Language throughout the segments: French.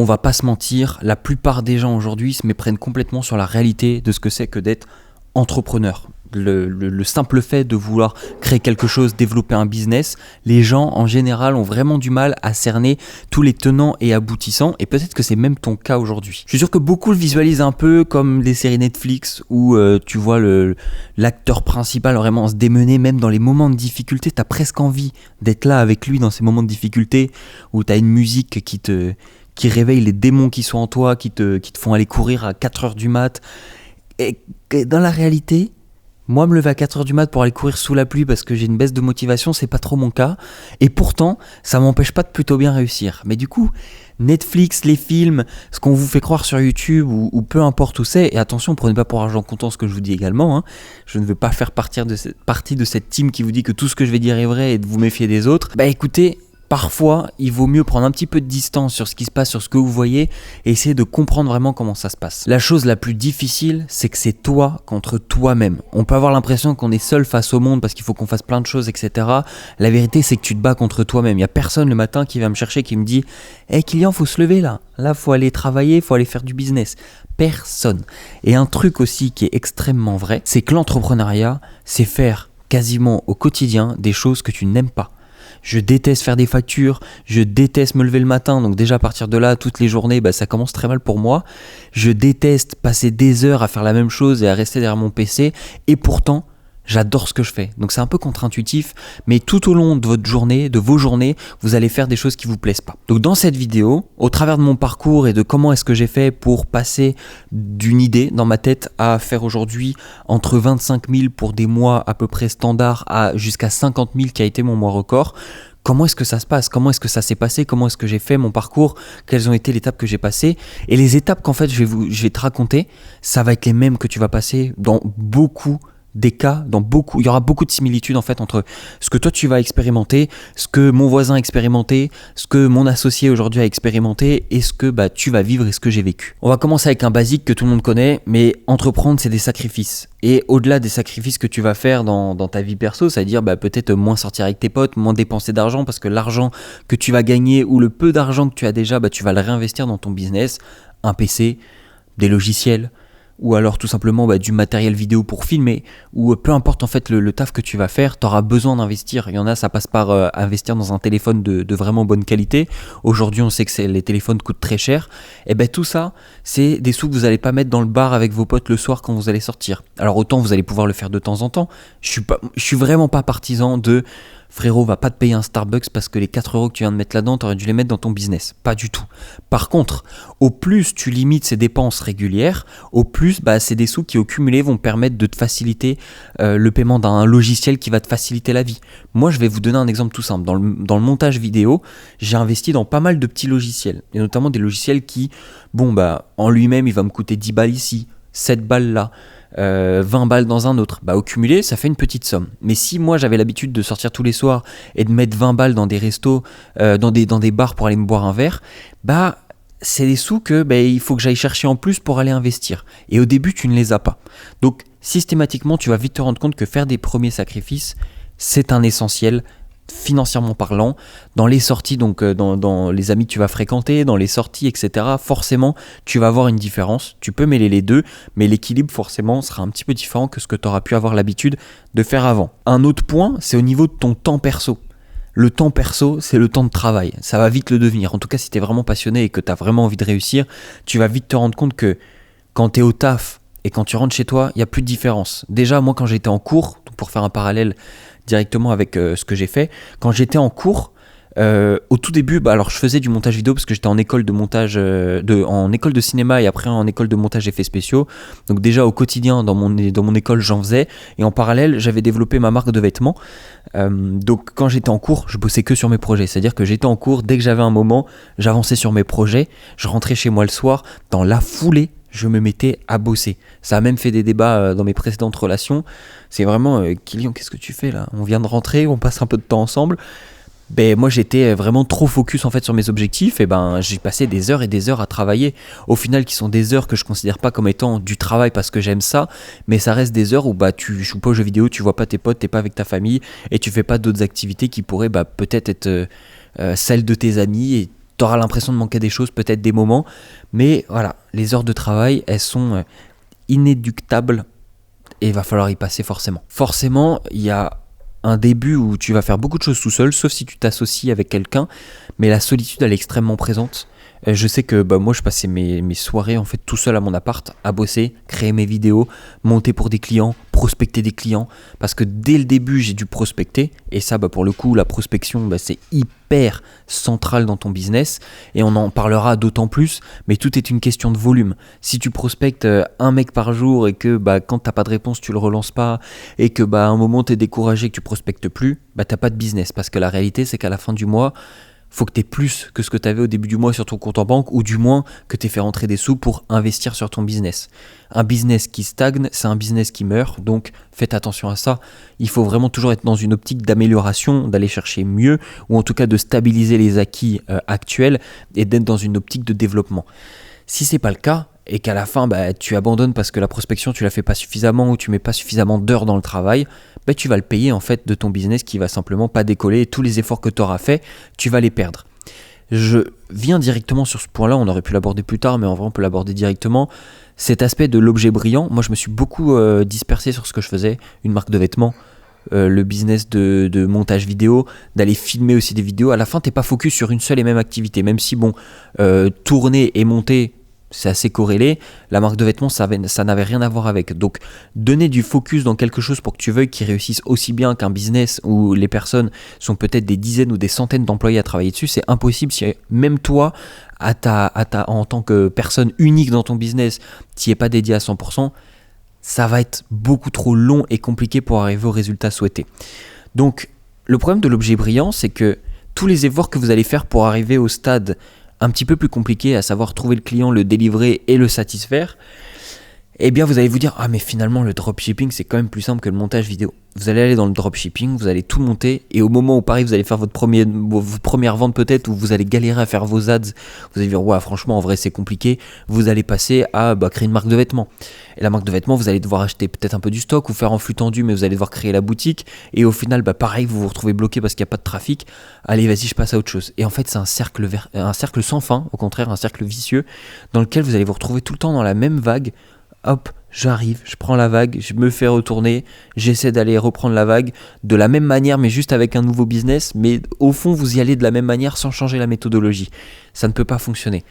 on va pas se mentir, la plupart des gens aujourd'hui se méprennent complètement sur la réalité de ce que c'est que d'être entrepreneur. Le simple fait de vouloir créer quelque chose, développer un business, les gens en général ont vraiment du mal à cerner tous les tenants et aboutissants, et peut-être que c'est même ton cas aujourd'hui. Je suis sûr que beaucoup le visualisent un peu comme des séries Netflix où tu vois l'acteur principal vraiment se démener, même dans les moments de difficulté, t'as presque envie d'être là avec lui dans ces moments de difficulté, où t'as une musique qui réveille les démons qui sont en toi, qui te font aller courir à 4h du mat. Et dans la réalité, moi me lever à 4h du mat pour aller courir sous la pluie parce que j'ai une baisse de motivation, c'est pas trop mon cas. Et pourtant, ça m'empêche pas de plutôt bien réussir. Mais du coup, Netflix, les films, ce qu'on vous fait croire sur YouTube ou peu importe où c'est, et attention, prenez pas pour argent comptant ce que je vous dis également, hein. Je ne veux pas faire partie de cette team qui vous dit que tout ce que je vais dire est vrai et de vous méfier des autres. Bah écoutez, parfois, il vaut mieux prendre un petit peu de distance sur ce qui se passe, sur ce que vous voyez, et essayer de comprendre vraiment comment ça se passe. La chose la plus difficile, c'est que c'est toi contre toi-même. On peut avoir l'impression qu'on est seul face au monde parce qu'il faut qu'on fasse plein de choses, etc. La vérité, c'est que tu te bats contre toi-même. Il n'y a personne le matin qui va me chercher, qui me dit « Hey Kylian, faut se lever là. Là, faut aller travailler, faut aller faire du business. » Personne. Et un truc aussi qui est extrêmement vrai, c'est que l'entrepreneuriat, c'est faire quasiment au quotidien des choses que tu n'aimes pas. Je déteste faire des factures, je déteste me lever le matin, donc déjà à partir de là, toutes les journées, ça commence très mal pour moi. Je déteste passer des heures à faire la même chose et à rester derrière mon PC, et pourtant, j'adore ce que je fais. Donc c'est un peu contre-intuitif, mais tout au long de votre journée, de vos journées, vous allez faire des choses qui vous plaisent pas. Donc dans cette vidéo, au travers de mon parcours et de comment est-ce que j'ai fait pour passer d'une idée dans ma tête à faire aujourd'hui entre 25 000 pour des mois à peu près standards à jusqu'à 50 000 qui a été mon mois record, comment est-ce que ça se passe? Comment est-ce que ça s'est passé? Comment est-ce que j'ai fait mon parcours? Quelles ont été les étapes que j'ai passées? Et les étapes qu'en fait je vais te raconter, ça va être les mêmes que tu vas passer dans beaucoup des cas, il y aura beaucoup de similitudes en fait entre ce que toi tu vas expérimenter, ce que mon voisin a expérimenté, ce que mon associé aujourd'hui a expérimenté et ce que tu vas vivre et ce que j'ai vécu. On va commencer avec un basique que tout le monde connaît, mais entreprendre c'est des sacrifices. Et au-delà des sacrifices que tu vas faire dans ta vie perso, c'est-à-dire peut-être moins sortir avec tes potes, moins dépenser d'argent parce que l'argent que tu vas gagner ou le peu d'argent que tu as déjà, tu vas le réinvestir dans ton business, un PC, des logiciels, ou alors tout simplement du matériel vidéo pour filmer, ou peu importe en fait le taf que tu vas faire, tu auras besoin d'investir. Il y en a, ça passe par investir dans un téléphone de vraiment bonne qualité. Aujourd'hui, on sait que les téléphones coûtent très cher. Et tout ça, c'est des sous que vous n'allez pas mettre dans le bar avec vos potes le soir quand vous allez sortir. Alors autant vous allez pouvoir le faire de temps en temps. Je suis vraiment pas partisan de frérot, va pas te payer un Starbucks parce que les 4 € que tu viens de mettre là-dedans, tu aurais dû les mettre dans ton business. Pas du tout. Par contre, au plus tu limites ces dépenses régulières, au plus c'est des sous qui au cumulé vont permettre de te faciliter le paiement d'un logiciel qui va te faciliter la vie. Moi, je vais vous donner un exemple tout simple. Dans le montage vidéo, j'ai investi dans pas mal de petits logiciels, et notamment des logiciels qui, en lui-même, il va me coûter 10 balles ici, 7 balles là, 20 balles dans un autre. Au cumulé, ça fait une petite somme. Mais si moi j'avais l'habitude de sortir tous les soirs et de mettre 20 balles dans des restos, dans des bars pour aller me boire un verre, c'est des sous que il faut que j'aille chercher en plus pour aller investir. Et au début, tu ne les as pas. Donc systématiquement, tu vas vite te rendre compte que faire des premiers sacrifices, c'est un essentiel financièrement parlant, dans les sorties, donc dans les amis que tu vas fréquenter, dans les sorties, etc. Forcément, tu vas avoir une différence. Tu peux mêler les deux, mais l'équilibre forcément sera un petit peu différent que ce que tu auras pu avoir l'habitude de faire avant. Un autre point, c'est au niveau de ton temps perso. Le temps perso, c'est le temps de travail. Ça va vite le devenir. En tout cas, si tu es vraiment passionné et que tu as vraiment envie de réussir, tu vas vite te rendre compte que quand tu es au taf et quand tu rentres chez toi, il n'y a plus de différence. Déjà, moi, quand j'étais en cours, pour faire un parallèle directement avec ce que j'ai fait, quand j'étais en cours, au tout début, alors je faisais du montage vidéo parce que j'étais en école de montage, en école de cinéma et après en école de montage effets spéciaux. Donc déjà au quotidien dans mon école j'en faisais, et en parallèle j'avais développé ma marque de vêtements. Donc quand j'étais en cours, je bossais que sur mes projets, c'est-à-dire que j'étais en cours, dès que j'avais un moment, j'avançais sur mes projets, je rentrais chez moi le soir, dans la foulée, je me mettais à bosser. Ça a même fait des débats dans mes précédentes relations. C'est vraiment, Kylian, qu'est-ce que tu fais là? On vient de rentrer, on passe un peu de temps ensemble. Moi j'étais vraiment trop focus en fait sur mes objectifs, et j'ai passé des heures et des heures à travailler, au final qui sont des heures que je considère pas comme étant du travail parce que j'aime ça, mais ça reste des heures où tu joues pas aux jeux vidéo, tu vois pas tes potes, t'es pas avec ta famille et tu fais pas d'autres activités qui pourraient peut-être être celles de tes amis, et Tu auras l'impression de manquer des choses, peut-être des moments, mais voilà, les heures de travail, elles sont inéluctables et il va falloir y passer forcément. Forcément, il y a un début où tu vas faire beaucoup de choses tout seul, sauf si tu t'associes avec quelqu'un, mais la solitude, elle est extrêmement présente. Je sais que moi je passais mes soirées en fait tout seul à mon appart, à bosser, créer mes vidéos, monter pour des clients, prospecter des clients, parce que dès le début j'ai dû prospecter, et ça pour le coup la prospection c'est hyper central dans ton business, et on en parlera d'autant plus, mais tout est une question de volume. Si tu prospectes un mec par jour et que quand t'as pas de réponse tu le relances pas, et que à un moment t'es découragé que tu prospectes plus, t'as pas de business, parce que la réalité c'est qu'à la fin du mois, faut que tu aies plus que ce que tu avais au début du mois sur ton compte en banque, ou du moins que tu aies fait rentrer des sous pour investir sur ton business. Un business qui stagne, c'est un business qui meurt, donc faites attention à ça. Il faut vraiment toujours être dans une optique d'amélioration, d'aller chercher mieux, ou en tout cas de stabiliser les acquis actuels et d'être dans une optique de développement. Si c'est pas le cas, et qu'à la fin tu abandonnes parce que la prospection tu la fais pas suffisamment ou tu mets pas suffisamment d'heures dans le travail, tu vas le payer en fait de ton business qui va simplement pas décoller, et tous les efforts que tu auras fait, tu vas les perdre. Je viens directement sur ce point-là, on aurait pu l'aborder plus tard, mais en vrai on peut l'aborder directement. Cet aspect de l'objet brillant, moi je me suis beaucoup dispersé sur ce que je faisais, une marque de vêtements, le business de montage vidéo, d'aller filmer aussi des vidéos. À la fin t'es pas focus sur une seule et même activité, même si tourner et monter c'est assez corrélé, la marque de vêtements ça n'avait rien à voir avec. Donc donner du focus dans quelque chose pour que tu veuilles qu'il réussisse aussi bien qu'un business où les personnes sont peut-être des dizaines ou des centaines d'employés à travailler dessus, c'est impossible si même toi en tant que personne unique dans ton business tu n'y es pas dédié à 100%, ça va être beaucoup trop long et compliqué pour arriver au résultat souhaité. Donc le problème de l'objet brillant, c'est que tous les efforts que vous allez faire pour arriver au stade un petit peu plus compliqué, à savoir trouver le client, le délivrer et le satisfaire, eh bien vous allez vous dire, mais finalement le dropshipping c'est quand même plus simple que le montage vidéo. Vous allez aller dans le dropshipping, vous allez tout monter, et au moment où pareil vous allez faire votre première vente peut-être, où vous allez galérer à faire vos ads, vous allez dire franchement en vrai c'est compliqué, vous allez passer à créer une marque de vêtements. Et la marque de vêtements, vous allez devoir acheter peut-être un peu du stock ou faire en flux tendu, mais vous allez devoir créer la boutique, et au final pareil vous vous retrouvez bloqué parce qu'il n'y a pas de trafic. Allez vas-y je passe à autre chose. Et en fait c'est un cercle sans fin, au contraire un cercle vicieux, dans lequel vous allez vous retrouver tout le temps dans la même vague. Hop, j'arrive, je prends la vague, je me fais retourner, j'essaie d'aller reprendre la vague de la même manière, mais juste avec un nouveau business, mais au fond vous y allez de la même manière sans changer la méthodologie. Ça ne peut pas fonctionner.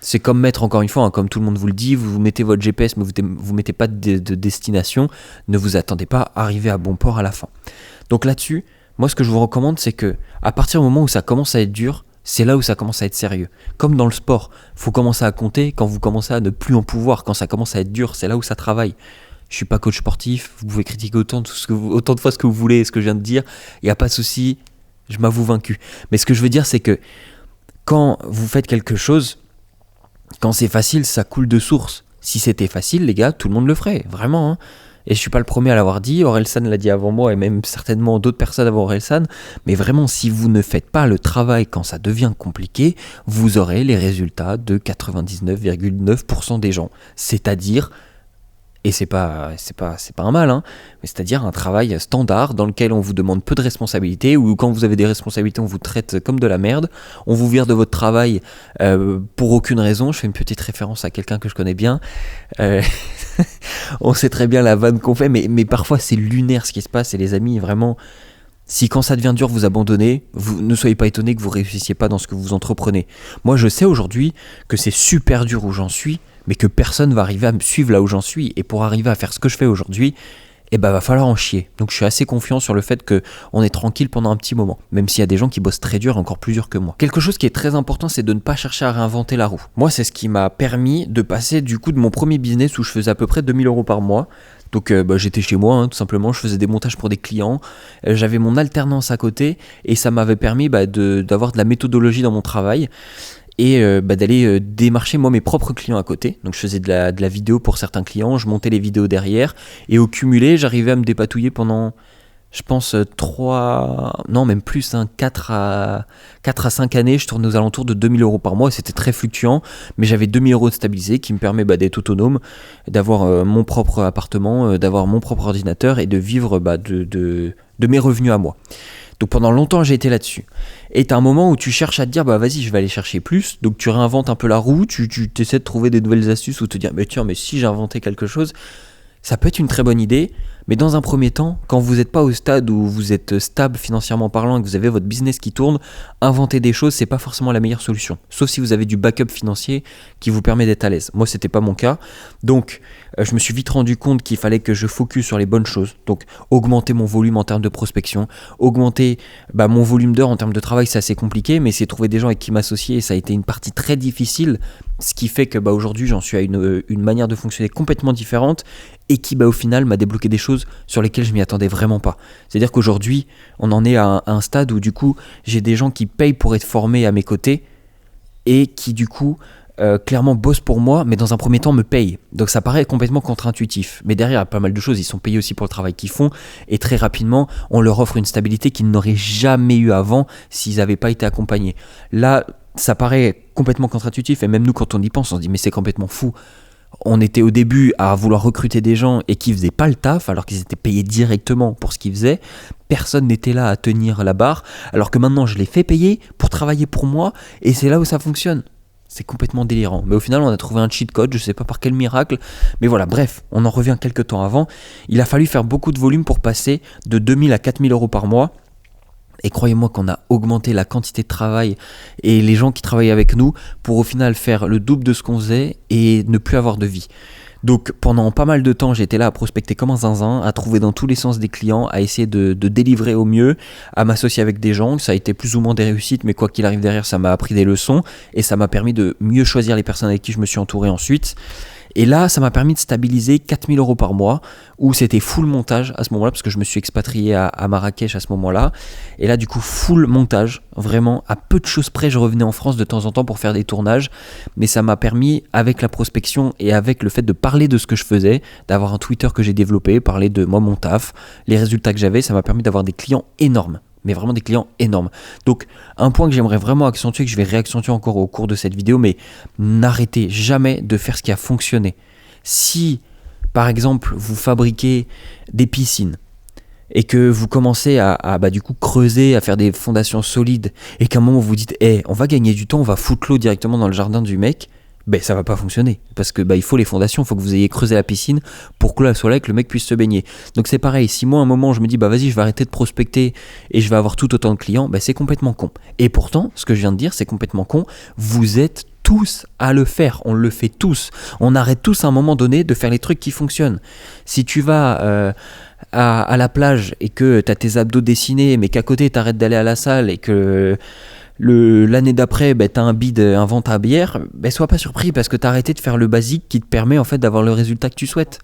C'est comme mettre, encore une fois, comme tout le monde vous le dit, vous mettez votre GPS mais vous mettez pas de destination, ne vous attendez pas à arriver à bon port à la fin. Donc là-dessus, moi ce que je vous recommande, c'est que à partir du moment où ça commence à être dur, c'est là où ça commence à être sérieux. Comme dans le sport, il faut commencer à compter quand vous commencez à ne plus en pouvoir, quand ça commence à être dur, c'est là où ça travaille. Je suis pas coach sportif, vous pouvez critiquer autant de fois ce que vous voulez, ce que je viens de dire, il n'y a pas de souci, je m'avoue vaincu. Mais ce que je veux dire, c'est que quand vous faites quelque chose, quand c'est facile, ça coule de source. Si c'était facile, les gars, tout le monde le ferait, vraiment, hein. Et je suis pas le premier à l'avoir dit, Orelsan l'a dit avant moi et même certainement d'autres personnes avant Orelsan, mais vraiment si vous ne faites pas le travail quand ça devient compliqué, vous aurez les résultats de 99,9% des gens. C'est-à-dire, et c'est pas un mal, hein, mais c'est-à-dire un travail standard dans lequel on vous demande peu de responsabilités, ou quand vous avez des responsabilités on vous traite comme de la merde, on vous vire de votre travail pour aucune raison. Je fais une petite référence à quelqu'un que je connais bien, on sait très bien la vanne qu'on fait, mais parfois c'est lunaire ce qui se passe, et les amis, vraiment, si quand ça devient dur vous abandonnez, vous ne soyez pas étonnés que vous réussissiez pas dans ce que vous entreprenez. Moi je sais aujourd'hui que c'est super dur où j'en suis, mais que personne va arriver à me suivre là où j'en suis, et pour arriver à faire ce que je fais aujourd'hui, va falloir en chier. Donc je suis assez confiant sur le fait qu'on est tranquille pendant un petit moment, même s'il y a des gens qui bossent très dur, encore plus dur que moi. Quelque chose qui est très important, c'est de ne pas chercher à réinventer la roue. Moi c'est ce qui m'a permis de passer du coup de mon premier business où je faisais à peu près 2000 € par mois. Donc j'étais chez moi, hein, tout simplement, je faisais des montages pour des clients, j'avais mon alternance à côté, et ça m'avait permis d'avoir de la méthodologie dans mon travail, et d'aller démarcher moi mes propres clients à côté. Donc je faisais de la vidéo pour certains clients, je montais les vidéos derrière, et au cumulé j'arrivais à me dépatouiller pendant, je pense 4 à 5 années, je tournais aux alentours de 2000 € par mois, et c'était très fluctuant, mais j'avais 2000 € de stabilisé qui me permet d'être autonome, d'avoir mon propre appartement, d'avoir mon propre ordinateur, et de vivre de mes revenus à moi. Donc pendant longtemps, j'ai été là-dessus. Et t'as un moment où tu cherches à te dire, bah vas-y, je vais aller chercher plus. Donc tu réinventes un peu la roue, tu essaies de trouver des nouvelles astuces ou te dire, mais tiens, mais si j'ai inventé quelque chose, ça peut être une très bonne idée. Mais dans un premier temps, quand vous n'êtes pas au stade où vous êtes stable financièrement parlant et que vous avez votre business qui tourne, inventer des choses, c'est pas forcément la meilleure solution. Sauf si vous avez du backup financier qui vous permet d'être à l'aise. Moi, c'était pas mon cas. Donc, je me suis vite rendu compte qu'il fallait que je focus sur les bonnes choses. Donc, augmenter mon volume en termes de prospection, augmenter mon volume d'heures en termes de travail, c'est assez compliqué, mais c'est trouver des gens avec qui m'associer et ça a été une partie très difficile. Ce qui fait que aujourd'hui, j'en suis à une manière de fonctionner complètement différente et qui au final m'a débloqué des choses sur lesquelles je m'y attendais vraiment pas. C'est-à-dire qu'aujourd'hui, on en est à un stade où du coup, j'ai des gens qui payent pour être formés à mes côtés et qui du coup, clairement bossent pour moi, mais dans un premier temps me payent. Donc ça paraît complètement contre-intuitif. Mais derrière, il y a pas mal de choses, ils sont payés aussi pour le travail qu'ils font et très rapidement, on leur offre une stabilité qu'ils n'auraient jamais eu avant s'ils n'avaient pas été accompagnés. Là, ça paraît complètement contre-intuitif et même nous, quand on y pense, on se dit mais c'est complètement fou. On était au début à vouloir recruter des gens et qui faisaient pas le taf alors qu'ils étaient payés directement pour ce qu'ils faisaient. Personne n'était là à tenir la barre alors que maintenant je les fais payer pour travailler pour moi et c'est là où ça fonctionne. C'est complètement délirant. Mais au final, on a trouvé un cheat code, je sais pas par quel miracle. Mais voilà, bref, on en revient quelques temps avant. Il a fallu faire beaucoup de volume pour passer de 2000 à 4000 euros par mois. Et croyez-moi qu'on a augmenté la quantité de travail et les gens qui travaillaient avec nous pour au final faire le double de ce qu'on faisait et ne plus avoir de vie. Donc pendant pas mal de temps, j'étais là à prospecter comme un zinzin, à trouver dans tous les sens des clients, à essayer de délivrer au mieux, à m'associer avec des gens. Ça a été plus ou moins des réussites, mais quoi qu'il arrive derrière, ça m'a appris des leçons et ça m'a permis de mieux choisir les personnes avec qui je me suis entouré ensuite. Et là, ça m'a permis de stabiliser 4000 euros par mois, où c'était full montage à ce moment-là, parce que je me suis expatrié à Marrakech à ce moment-là. Et là, du coup, full montage, vraiment, à peu de choses près, je revenais en France de temps en temps pour faire des tournages. Mais ça m'a permis, avec la prospection et avec le fait de parler de ce que je faisais, d'avoir un Twitter que j'ai développé, parler de moi, mon taf, les résultats que j'avais, ça m'a permis d'avoir des clients énormes. Mais vraiment des clients énormes. Donc un point que j'aimerais vraiment accentuer, que je vais réaccentuer encore au cours de cette vidéo, mais n'arrêtez jamais de faire ce qui a fonctionné. Si par exemple vous fabriquez des piscines et que vous commencez à du coup creuser, à faire des fondations solides et qu'à un moment vous vous dites on va gagner du temps, on va foutre l'eau directement dans le jardin du mec, ça va pas fonctionner parce que il faut les fondations, il faut que vous ayez creusé la piscine pour que l'eau soit là et que le mec puisse se baigner. Donc c'est pareil, si moi à un moment je me dis vas-y, je vais arrêter de prospecter et je vais avoir tout autant de clients, c'est complètement con. Et pourtant, ce que je viens de dire, c'est complètement con. Vous êtes tous à le faire, on le fait tous. On arrête tous à un moment donné de faire les trucs qui fonctionnent. Si tu vas à la plage et que tu as tes abdos dessinés mais qu'à côté tu arrêtes d'aller à la salle et que l'année d'après t'as un bide, un ventre à bière, sois pas surpris parce que t'as arrêté de faire le basique qui te permet en fait d'avoir le résultat que tu souhaites.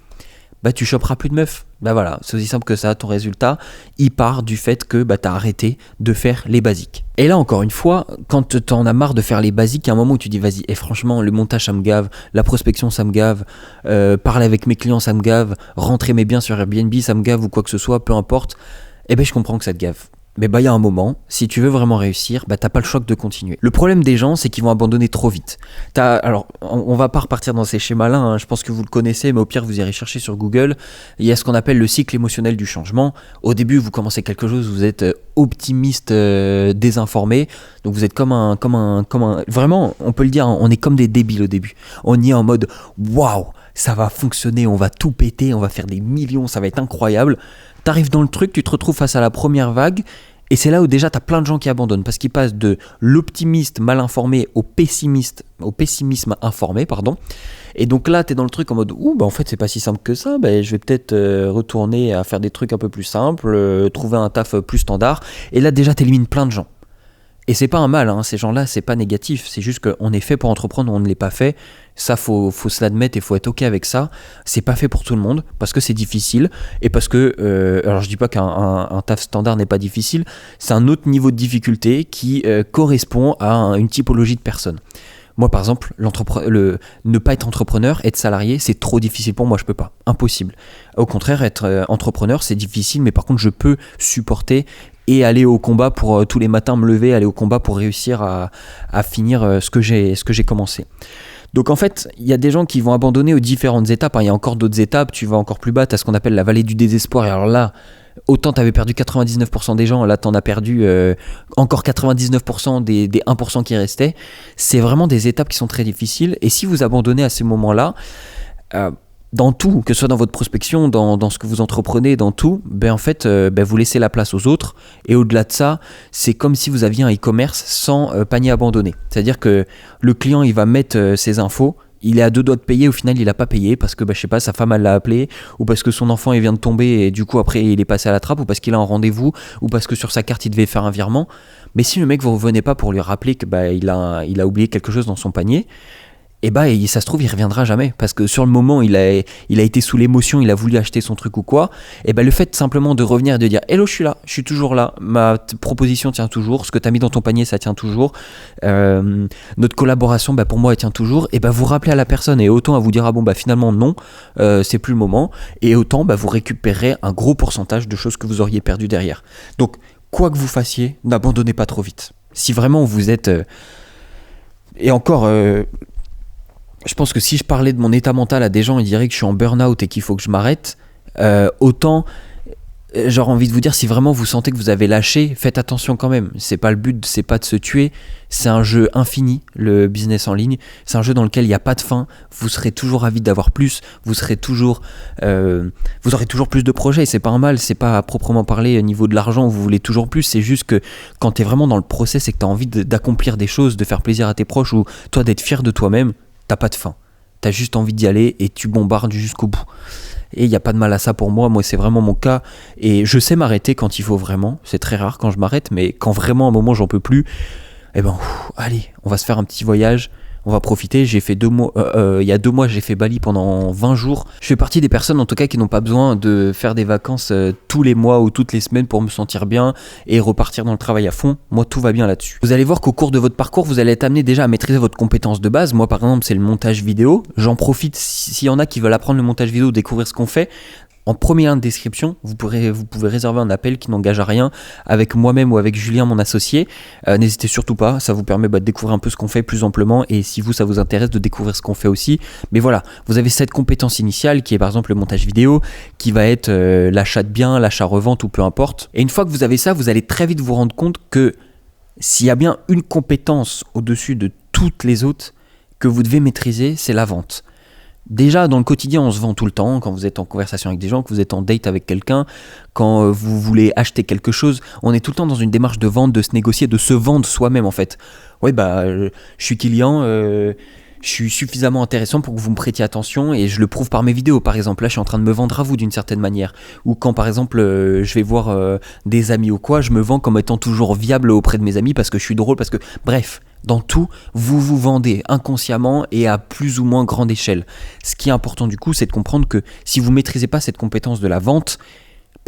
Tu choperas plus de meufs. Voilà, c'est aussi simple que ça. Ton résultat, il part du fait que t'as arrêté de faire les basiques. Et là encore une fois, quand t'en as marre de faire les basiques, il y a un moment où tu dis vas-y, et franchement le montage ça me gave, la prospection ça me gave, parler avec mes clients ça me gave, rentrer mes biens sur Airbnb ça me gave ou quoi que ce soit, peu importe, je comprends que ça te gave. Mais il y a un moment, si tu veux vraiment réussir, t'as pas le choix de continuer. Le problème des gens, c'est qu'ils vont abandonner trop vite. Alors, on va pas repartir dans ces schémas-là, je pense que vous le connaissez, mais au pire, vous irez chercher sur Google. Il y a ce qu'on appelle le cycle émotionnel du changement. Au début, vous commencez quelque chose, vous êtes optimiste, désinformé. Donc vous êtes comme un... Vraiment, on peut le dire, on est comme des débiles au début. On y est en mode, waouh, ça va fonctionner, on va tout péter, on va faire des millions, ça va être incroyable. T'arrives dans le truc, tu te retrouves face à la première vague et c'est là où déjà t'as plein de gens qui abandonnent parce qu'ils passent de l'optimiste mal informé au pessimisme informé, pardon. Et donc là t'es dans le truc en mode en fait c'est pas si simple que ça, je vais peut-être retourner à faire des trucs un peu plus simples, trouver un taf plus standard et là déjà t'élimines plein de gens. Et c'est pas un mal, ces gens-là, c'est pas négatif, c'est juste qu'on est fait pour entreprendre, on ne l'est pas fait. Ça, faut se l'admettre et faut être ok avec ça. C'est pas fait pour tout le monde parce que c'est difficile et parce que, alors je dis pas qu'un taf standard n'est pas difficile, c'est un autre niveau de difficulté qui correspond à une typologie de personnes. Moi, par exemple, ne pas être entrepreneur, être salarié, c'est trop difficile pour moi, je peux pas, impossible. Au contraire, être entrepreneur, c'est difficile, mais par contre, je peux supporter et aller au combat pour tous les matins me lever, aller au combat pour réussir à finir ce que j'ai commencé. Donc en fait, il y a des gens qui vont abandonner aux différentes étapes. Il y a encore d'autres étapes, tu vas encore plus bas, tu as ce qu'on appelle la vallée du désespoir. Et alors là, autant tu avais perdu 99% des gens, là tu en as perdu encore 99% des 1% qui restaient. C'est vraiment des étapes qui sont très difficiles. Et si vous abandonnez à ces moments-là, dans tout, que ce soit dans votre prospection, dans ce que vous entreprenez, dans tout, en fait, vous laissez la place aux autres. Et au-delà de ça, c'est comme si vous aviez un e-commerce sans panier abandonné. C'est-à-dire que le client, il va mettre ses infos, il est à 2 doigts de payer, au final il n'a pas payé parce que je sais pas, sa femme elle l'a appelé, ou parce que son enfant il vient de tomber et du coup après il est passé à la trappe, ou parce qu'il a un rendez-vous, ou parce que sur sa carte il devait faire un virement. Mais si le mec vous revenez pas pour lui rappeler que il a oublié quelque chose dans son panier, et ça se trouve il reviendra jamais, parce que sur le moment il a été sous l'émotion, il a voulu acheter son truc ou quoi. Le fait simplement de revenir et de dire hello, je suis toujours là, ma proposition tient toujours, ce que tu as mis dans ton panier ça tient toujours, notre collaboration pour moi elle tient toujours, vous rappelez à la personne, et autant à vous dire finalement non, c'est plus le moment, et autant vous récupérez un gros pourcentage de choses que vous auriez perdu derrière. Donc quoi que vous fassiez, n'abandonnez pas trop vite. Si vraiment vous êtes et encore je pense que si je parlais de mon état mental à des gens, ils diraient que je suis en burn-out et qu'il faut que je m'arrête. Autant, j'aurais envie de vous dire, si vraiment vous sentez que vous avez lâché, faites attention quand même. C'est pas le but, c'est pas de se tuer. C'est un jeu infini, le business en ligne. C'est un jeu dans lequel il n'y a pas de fin. Vous serez toujours avide d'avoir plus. Vous aurez toujours plus de projets. C'est pas un mal, c'est pas à proprement parler au niveau de l'argent où vous voulez toujours plus. C'est juste que quand tu es vraiment dans le process et que tu as envie d'accomplir des choses, de faire plaisir à tes proches ou toi d'être fier de toi-même, t'as pas de fin, t'as juste envie d'y aller et tu bombardes jusqu'au bout. Et il n'y a pas de mal à ça pour moi, c'est vraiment mon cas. Et je sais m'arrêter quand il faut vraiment, c'est très rare quand je m'arrête, mais quand vraiment à un moment j'en peux plus, allez, on va se faire un petit voyage, on va profiter. J'ai fait 2 mois, il y a 2 mois j'ai fait Bali pendant 20 jours. Je fais partie des personnes en tout cas qui n'ont pas besoin de faire des vacances tous les mois ou toutes les semaines pour me sentir bien et repartir dans le travail à fond. Moi tout va bien là-dessus. Vous allez voir qu'au cours de votre parcours vous allez être amené déjà à maîtriser votre compétence de base. Moi par exemple c'est le montage vidéo. J'en profite s'il y en a qui veulent apprendre le montage vidéo, découvrir ce qu'on fait. En premier lien de description, vous pouvez réserver un appel qui n'engage à rien avec moi-même ou avec Julien, mon associé. N'hésitez surtout pas, ça vous permet de découvrir un peu ce qu'on fait plus amplement, et si ça vous intéresse de découvrir ce qu'on fait aussi. Mais voilà, vous avez cette compétence initiale qui est par exemple le montage vidéo, qui va être l'achat de biens, l'achat-revente ou peu importe. Et une fois que vous avez ça, vous allez très vite vous rendre compte que s'il y a bien une compétence au-dessus de toutes les autres que vous devez maîtriser, c'est la vente. Déjà, dans le quotidien, on se vend tout le temps. Quand vous êtes en conversation avec des gens, que vous êtes en date avec quelqu'un, quand vous voulez acheter quelque chose, on est tout le temps dans une démarche de vente, de se négocier, de se vendre soi-même en fait. Je suis client, je suis suffisamment intéressant pour que vous me prêtiez attention et je le prouve par mes vidéos. Par exemple, là, je suis en train de me vendre à vous d'une certaine manière. Ou quand, par exemple, je vais voir des amis ou quoi, je me vends comme étant toujours viable auprès de mes amis parce que je suis drôle, parce que... Bref, dans tout, vous vous vendez inconsciemment et à plus ou moins grande échelle. Ce qui est important du coup, c'est de comprendre que si vous ne maîtrisez pas cette compétence de la vente,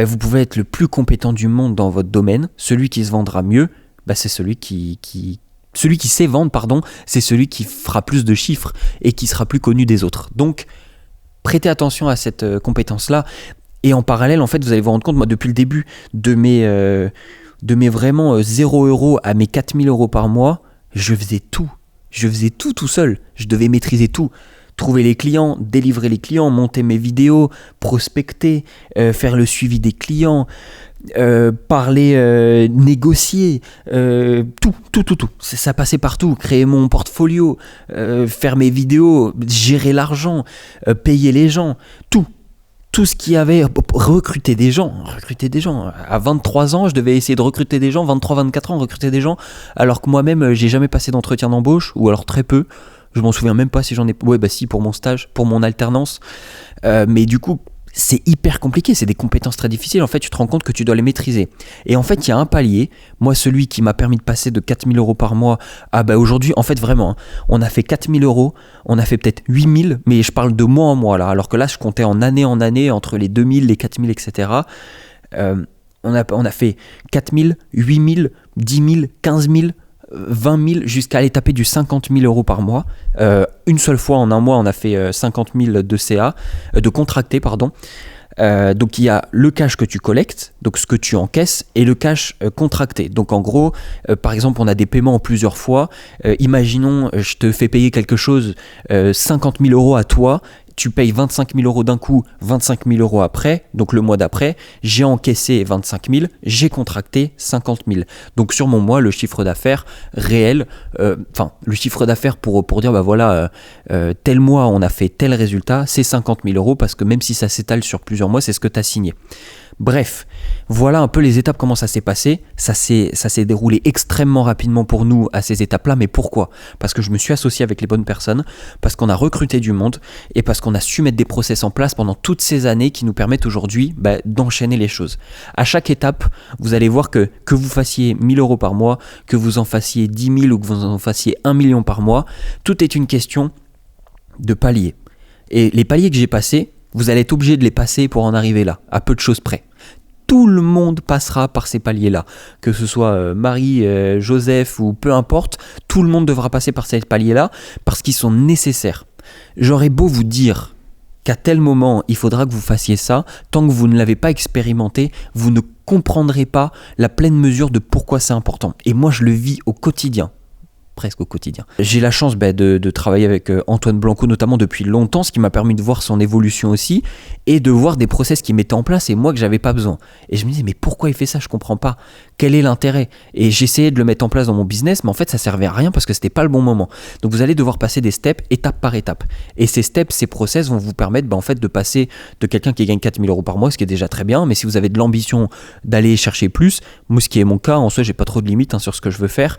vous pouvez être le plus compétent du monde dans votre domaine. Celui qui se vendra mieux, c'est celui qui sait vendre, c'est celui qui fera plus de chiffres et qui sera plus connu des autres. Donc, prêtez attention à cette compétence-là. Et en parallèle, en fait, vous allez vous rendre compte, moi, depuis le début de mes vraiment 0 € à mes 4000 € par mois, je faisais tout tout seul. Je devais maîtriser tout. Trouver les clients, délivrer les clients, monter mes vidéos, prospecter, faire le suivi des clients, parler, négocier, tout. Ça passait partout. Créer mon portfolio, faire mes vidéos, gérer l'argent, payer les gens, tout. Tout ce qu'il y avait, recruter des gens. À 23 ans, je devais essayer de recruter des gens, 23-24 ans, recruter des gens, alors que moi-même, j'ai jamais passé d'entretien d'embauche, ou alors très peu. Je m'en souviens même pas si j'en ai... si, pour mon stage, pour mon alternance. Mais du coup, c'est hyper compliqué, c'est des compétences très difficiles. En fait, tu te rends compte que tu dois les maîtriser. Et en fait, il y a un palier, moi, celui qui m'a permis de passer de 4000 € par mois à aujourd'hui, en fait, vraiment, on a fait 4000 €, on a fait peut-être 8000, mais je parle de mois en mois, là. Alors que là, je comptais en année, entre les 2000, les 4000, etc. On a fait 4000, 8000, 10 000, 15 000, 20 000 jusqu'à aller taper du 50 000 € par mois. Une seule fois en un mois, on a fait 50 000 de CA, de contracté, pardon. Donc il y a le cash que tu collectes, donc ce que tu encaisses, et le cash contracté. Donc en gros, par exemple, on a des paiements en plusieurs fois. Imaginons, je te fais payer quelque chose, 50 000 € à toi. tu payes 25 000 euros d'un coup, 25 000 euros après, donc le mois d'après, j'ai encaissé 25 000, j'ai contracté 50 000. Donc sur mon mois, le chiffre d'affaires réel, le chiffre d'affaires pour dire, tel mois on a fait tel résultat, c'est 50 000 euros parce que même si ça s'étale sur plusieurs mois, c'est ce que tu as signé. Bref, voilà un peu les étapes, comment ça s'est passé. Ça s'est déroulé extrêmement rapidement pour nous à ces étapes-là, mais pourquoi ? Parce que je me suis associé avec les bonnes personnes, parce qu'on a recruté du monde et parce qu'on a su mettre des process en place pendant toutes ces années qui nous permettent aujourd'hui d'enchaîner les choses. À chaque étape, vous allez voir que vous fassiez 1 000 euros par mois, que vous en fassiez 10 000 ou que vous en fassiez 1 million par mois, tout est une question de paliers. Et les paliers que j'ai passés, vous allez être obligé de les passer pour en arriver là, à peu de choses près. Tout le monde passera par ces paliers-là, que ce soit Marie, Joseph ou peu importe, tout le monde devra passer par ces paliers-là parce qu'ils sont nécessaires. J'aurais beau vous dire qu'à tel moment, il faudra que vous fassiez ça, tant que vous ne l'avez pas expérimenté, vous ne comprendrez pas la pleine mesure de pourquoi c'est important. Et moi, je le vis au quotidien. Presque au quotidien. J'ai la chance de travailler avec Antoine Blanco notamment depuis longtemps, ce qui m'a permis de voir son évolution aussi et de voir des process qu'il mettait en place et moi que j'avais pas besoin. Et je me disais mais pourquoi il fait ça ? Je comprends pas. Quel est l'intérêt ? Et j'essayais de le mettre en place dans mon business, mais en fait ça servait à rien parce que c'était pas le bon moment. Donc vous allez devoir passer des steps étape par étape. Et ces steps, ces process vont vous permettre de passer de quelqu'un qui gagne 4 000 euros par mois, ce qui est déjà très bien, mais si vous avez de l'ambition d'aller chercher plus, moi ce qui est mon cas, en soi j'ai pas trop de limites sur ce que je veux faire,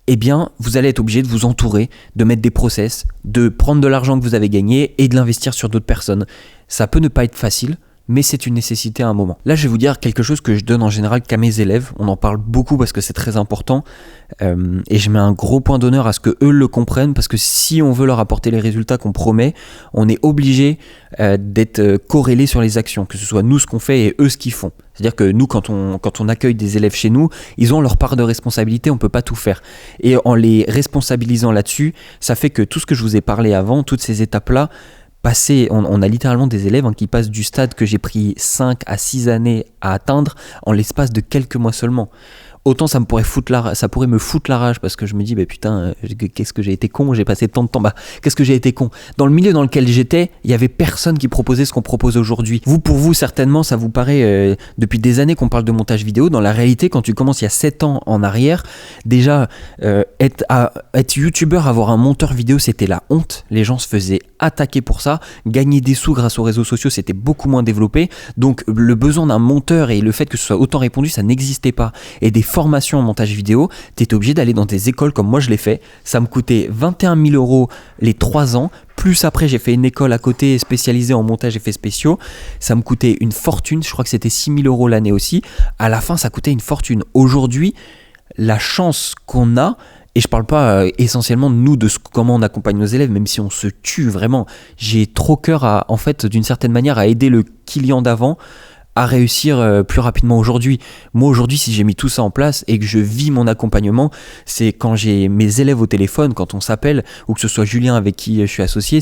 eh bien, vous allez être obligé de vous entourer, de mettre des process, de prendre de l'argent que vous avez gagné et de l'investir sur d'autres personnes. Ça peut ne pas être facile, mais c'est une nécessité à un moment. Là, je vais vous dire quelque chose que je donne en général qu'à mes élèves. On en parle beaucoup parce que c'est très important et je mets un gros point d'honneur à ce que eux le comprennent parce que si on veut leur apporter les résultats qu'on promet, on est obligé d'être corrélé sur les actions, que ce soit nous ce qu'on fait et eux ce qu'ils font. C'est-à-dire que nous, quand on accueille des élèves chez nous, ils ont leur part de responsabilité, on ne peut pas tout faire. Et en les responsabilisant là-dessus, ça fait que tout ce que je vous ai parlé avant, toutes ces étapes-là, on a littéralement des élèves qui passent du stade que j'ai pris 5 à 6 années à atteindre en l'espace de quelques mois seulement. Autant ça pourrait me foutre la rage parce que je me dis qu'est-ce que j'ai été con, j'ai passé tant de temps, qu'est-ce que j'ai été con. Dans le milieu dans lequel j'étais, il y avait personne qui proposait ce qu'on propose aujourd'hui. Pour vous certainement ça vous paraît depuis des années qu'on parle de montage vidéo. Dans la réalité, quand tu commences il y a 7 ans en arrière, déjà être youtubeur, avoir un monteur vidéo, c'était la honte. Les gens se faisaient attaquer pour ça. Gagner des sous grâce aux réseaux sociaux, c'était beaucoup moins développé. Donc le besoin d'un monteur et le fait que ce soit autant répandu, ça n'existait pas. Et des formations en montage vidéo, tu étais obligé d'aller dans des écoles comme moi je l'ai fait. Ça me coûtait 21 000 euros les 3 ans. Plus après, j'ai fait une école à côté spécialisée en montage effets spéciaux. Ça me coûtait une fortune. Je crois que c'était 6 000 euros l'année aussi. À la fin, ça coûtait une fortune. Aujourd'hui, la chance qu'on a, et je parle pas essentiellement de nous, comment on accompagne nos élèves, même si on se tue vraiment. J'ai trop cœur d'une certaine manière, à aider le client d'avant à réussir plus rapidement aujourd'hui. Moi aujourd'hui, si j'ai mis tout ça en place et que je vis mon accompagnement, c'est quand j'ai mes élèves au téléphone, quand on s'appelle, ou que ce soit Julien avec qui je suis associé,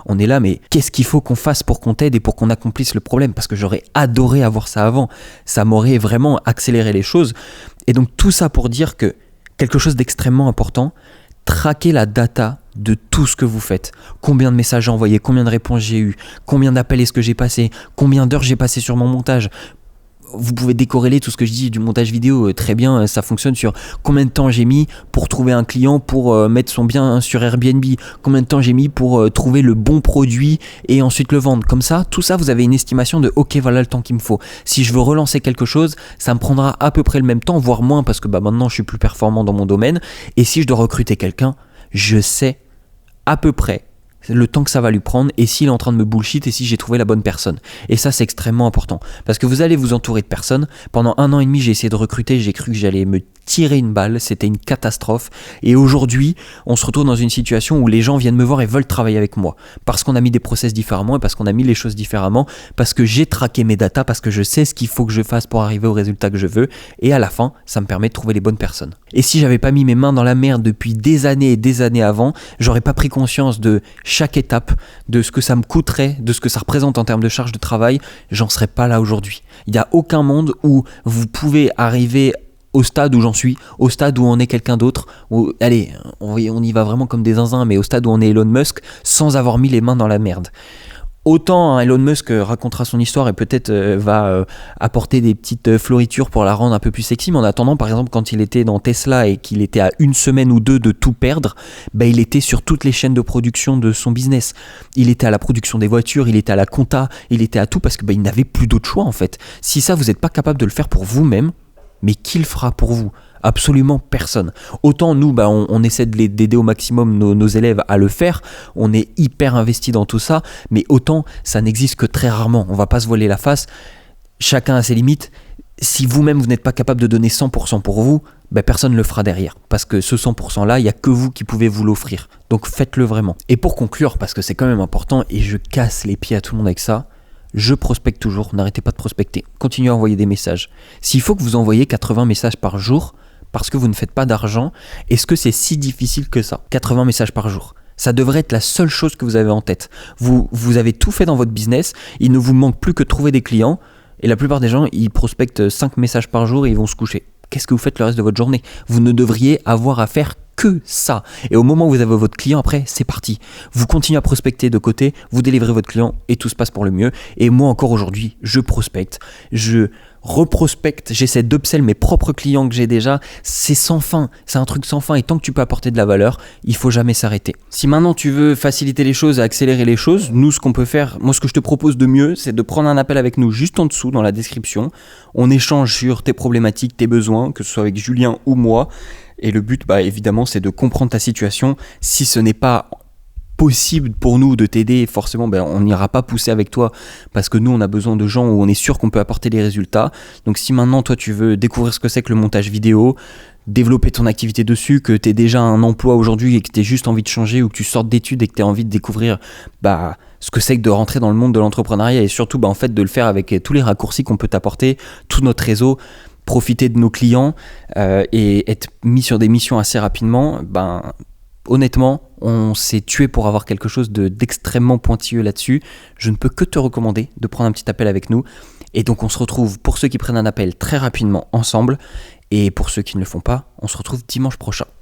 on est là, mais qu'est-ce qu'il faut qu'on fasse pour qu'on t'aide et pour qu'on accomplisse le problème ? Parce que j'aurais adoré avoir ça avant. Ça m'aurait vraiment accéléré les choses. Et donc tout ça pour dire que quelque chose d'extrêmement important, traquer la data de tout ce que vous faites. Combien de messages j'ai envoyés, combien de réponses j'ai eu, combien d'appels est-ce que j'ai passé, combien d'heures j'ai passé sur mon montage. Vous pouvez décorréler tout ce que je dis du montage vidéo très bien, ça fonctionne sur combien de temps j'ai mis pour trouver un client pour mettre son bien sur Airbnb, combien de temps j'ai mis pour trouver le bon produit et ensuite le vendre. Comme ça, tout ça, vous avez une estimation de ok, voilà le temps qu'il me faut. Si je veux relancer quelque chose, ça me prendra à peu près le même temps, voire moins parce que maintenant je suis plus performant dans mon domaine. Et si je dois recruter quelqu'un, je sais à peu près le temps que ça va lui prendre et s'il est en train de me bullshit et si j'ai trouvé la bonne personne. Et ça, c'est extrêmement important parce que vous allez vous entourer de personnes. Pendant 1 an et demi, j'ai essayé de recruter, j'ai cru que j'allais me tirer une balle, c'était une catastrophe. Et aujourd'hui, on se retrouve dans une situation où les gens viennent me voir et veulent travailler avec moi parce qu'on a mis des process différemment et parce qu'on a mis les choses différemment, parce que j'ai traqué mes datas, parce que je sais ce qu'il faut que je fasse pour arriver au résultat que je veux. Et à la fin, ça me permet de trouver les bonnes personnes. Et si j'avais pas mis mes mains dans la merde depuis des années et des années avant, j'aurais pas pris conscience de chaque étape, de ce que ça me coûterait, de ce que ça représente en termes de charge de travail, j'en serais pas là aujourd'hui. Il n'y a aucun monde où vous pouvez arriver au stade où j'en suis, au stade où on est quelqu'un d'autre, où, allez, on y va vraiment comme des zinzins, mais au stade où on est Elon Musk, sans avoir mis les mains dans la merde. Autant Elon Musk racontera son histoire et peut-être va apporter des petites floritures pour la rendre un peu plus sexy, mais en attendant, par exemple, quand il était dans Tesla et qu'il était à 1 semaine ou 2 de tout perdre, il était sur toutes les chaînes de production de son business. Il était à la production des voitures, il était à la compta, il était à tout parce que il n'avait plus d'autre choix en fait. Si ça, vous n'êtes pas capable de le faire pour vous-même, mais qui le fera pour vous ? Absolument personne. Autant nous, on essaie d'aider au maximum nos élèves à le faire, on est hyper investi dans tout ça, mais autant ça n'existe que très rarement, on va pas se voiler la face, chacun a ses limites. Si vous-même vous n'êtes pas capable de donner 100% pour vous, personne ne le fera derrière, parce que ce 100% là, il n'y a que vous qui pouvez vous l'offrir, donc faites-le vraiment. Et pour conclure, parce que c'est quand même important, et je casse les pieds à tout le monde avec ça, je prospecte toujours, n'arrêtez pas de prospecter, continuez à envoyer des messages. S'il faut que vous envoyez 80 messages par jour, parce que vous ne faites pas d'argent, est-ce que c'est si difficile que ça ? 80 messages par jour. Ça devrait être la seule chose que vous avez en tête. Vous avez tout fait dans votre business, il ne vous manque plus que de trouver des clients, et la plupart des gens, ils prospectent 5 messages par jour et ils vont se coucher. Qu'est-ce que vous faites le reste de votre journée ? Vous ne devriez avoir à faire que ça. Et au moment où vous avez votre client, après, c'est parti. Vous continuez à prospecter de côté, vous délivrez votre client et tout se passe pour le mieux. Et moi encore aujourd'hui, je prospecte, je reprospecte, j'essaie d'upsell mes propres clients que j'ai déjà. C'est sans fin, c'est un truc sans fin. Et tant que tu peux apporter de la valeur, il faut jamais s'arrêter. Si maintenant tu veux faciliter les choses, accélérer les choses, nous ce qu'on peut faire, moi ce que je te propose de mieux, c'est de prendre un appel avec nous juste en dessous dans la description. On échange sur tes problématiques, tes besoins, que ce soit avec Julien ou moi. Et le but, évidemment, c'est de comprendre ta situation. Si ce n'est pas possible pour nous de t'aider, forcément, on n'ira pas pousser avec toi parce que nous, on a besoin de gens où on est sûr qu'on peut apporter des résultats. Donc, si maintenant, toi, tu veux découvrir ce que c'est que le montage vidéo, développer ton activité dessus, que tu aies déjà un emploi aujourd'hui et que tu aies juste envie de changer ou que tu sortes d'études et que tu as envie de découvrir ce que c'est que de rentrer dans le monde de l'entrepreneuriat et surtout, en fait, de le faire avec tous les raccourcis qu'on peut t'apporter, tout notre réseau, profiter de nos clients et être mis sur des missions assez rapidement, honnêtement, on s'est tué pour avoir quelque chose d'extrêmement pointilleux là-dessus. Je ne peux que te recommander de prendre un petit appel avec nous. Et donc, on se retrouve, pour ceux qui prennent un appel, très rapidement ensemble. Et pour ceux qui ne le font pas, on se retrouve dimanche prochain.